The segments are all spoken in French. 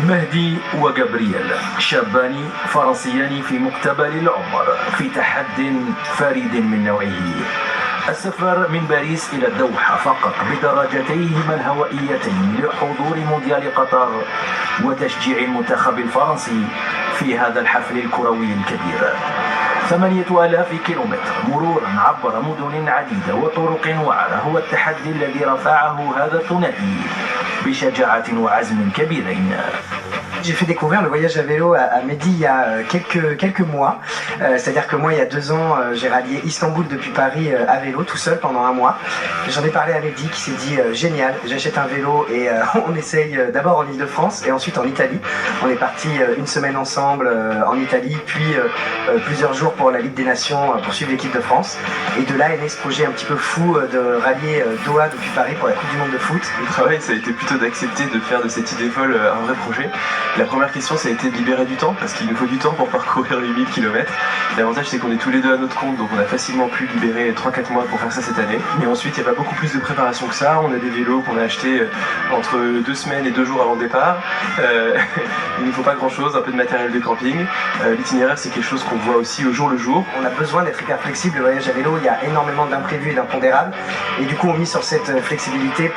مهدي وجابرييل شابان فرنسيان في مقتبل العمر في تحد فريد من نوعه. السفر من باريس إلى الدوحة فقط بدراجتيهما الهوائيتين لحضور مونديال قطر وتشجيع المنتخب الفرنسي في هذا الحفل الكروي الكبير. 8000 كيلومتر مرورا عبر مدن عديدة وطرق وعرة هو التحدي الذي رفعه هذا الثنائي بشجاعة وعزم كبيرين. J'ai fait découvrir le voyage à vélo à Mehdi il y a quelques mois. C'est-à-dire que moi, il y a 2 ans, j'ai rallié Istanbul depuis Paris à vélo, tout seul, pendant un mois. J'en ai parlé à Mehdi qui s'est dit génial, j'achète un vélo et on essaye d'abord en Île-de-France et ensuite en Italie. On est parti une semaine ensemble en Italie, puis plusieurs jours pour la Ligue des Nations pour suivre l'équipe de France. Et de là est né ce projet un petit peu fou de rallier Doha depuis Paris pour la Coupe du Monde de foot. Le travail, ça a été plutôt d'accepter de faire de cette idée folle un vrai projet. La première question, ça a été de libérer du temps, parce qu'il nous faut du temps pour parcourir les 1000 km. L'avantage, c'est qu'on est tous les deux à notre compte, donc on a facilement pu libérer 3-4 mois pour faire ça cette année. Et ensuite, il n'y a pas beaucoup plus de préparation que ça. On a des vélos qu'on a achetés entre 2 semaines et 2 jours avant le départ. Il ne nous faut pas grand-chose, un peu de matériel de camping. L'itinéraire, c'est quelque chose qu'on voit aussi au jour le jour. On a besoin d'être hyper flexible. Le voyage à vélo, il y a énormément d'imprévus et d'impondérables. Et du coup, on mise sur cette flexibilité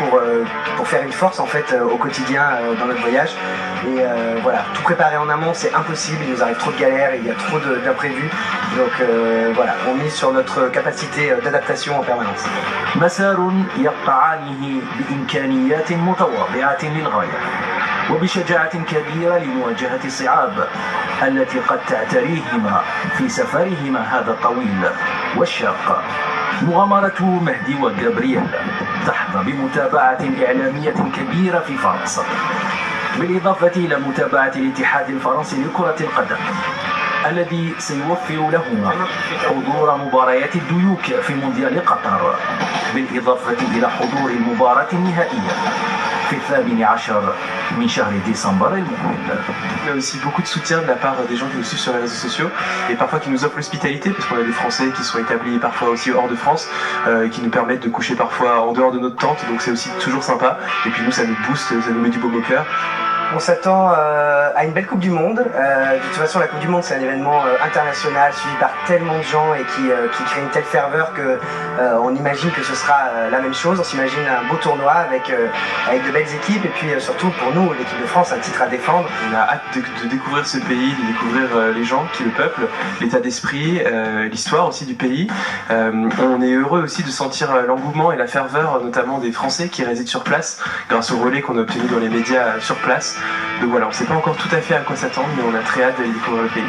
pour faire une force en fait au quotidien dans notre voyage. Et voilà, tout préparer en amont, c'est impossible. Il nous arrive trop de galères, il y a trop d'imprévus. Donc voilà, on mise sur notre capacité d'adaptation en permanence. مسار يقطعانه بإمكانيات متواضعة للغاية وبشجاعة كبيرة لمواجهة الصعاب التي قد تعتريهما في سفرهما هذا الطويل والشاق. مغامرة مهدي وجابرييل تحظى بمتابعة إعلامية كبيرة في فرنسا، بالإضافة إلى متابعة الاتحاد الفرنسي لكرة القدم الذي سيوفر لهما حضور مباريات الديوك في مونديال قطر، بالإضافة إلى حضور المباراة النهائية في 18 من شهر ديسمبر المقبل. On a aussi beaucoup de soutien de la part des gens qui nous suivent sur les réseaux sociaux et parfois qui nous offrent l'hospitalité parce qu'on a des Français qui sont établis parfois aussi hors de France et qui nous permettent de coucher parfois en dehors de notre tente, donc c'est aussi toujours sympa et puis nous ça nous booste, ça nous met du baume au cœur. On s'attend à une belle Coupe du Monde. De toute façon, la Coupe du Monde, c'est un événement international suivi par tellement de gens et qui crée une telle ferveur que on imagine que ce sera la même chose. On s'imagine un beau tournoi avec de belles équipes et puis surtout pour nous, l'équipe de France, un titre à défendre. On a hâte de découvrir ce pays, de découvrir les gens qui le peuplent, l'état d'esprit, l'histoire aussi du pays. On est heureux aussi de sentir l'engouement et la ferveur, notamment des Français qui résident sur place, grâce au relais qu'on a obtenu dans les médias sur place. Donc voilà, on ne sait pas encore tout à fait à quoi s'attendre, mais on a très hâte d'aller découvrir le pays.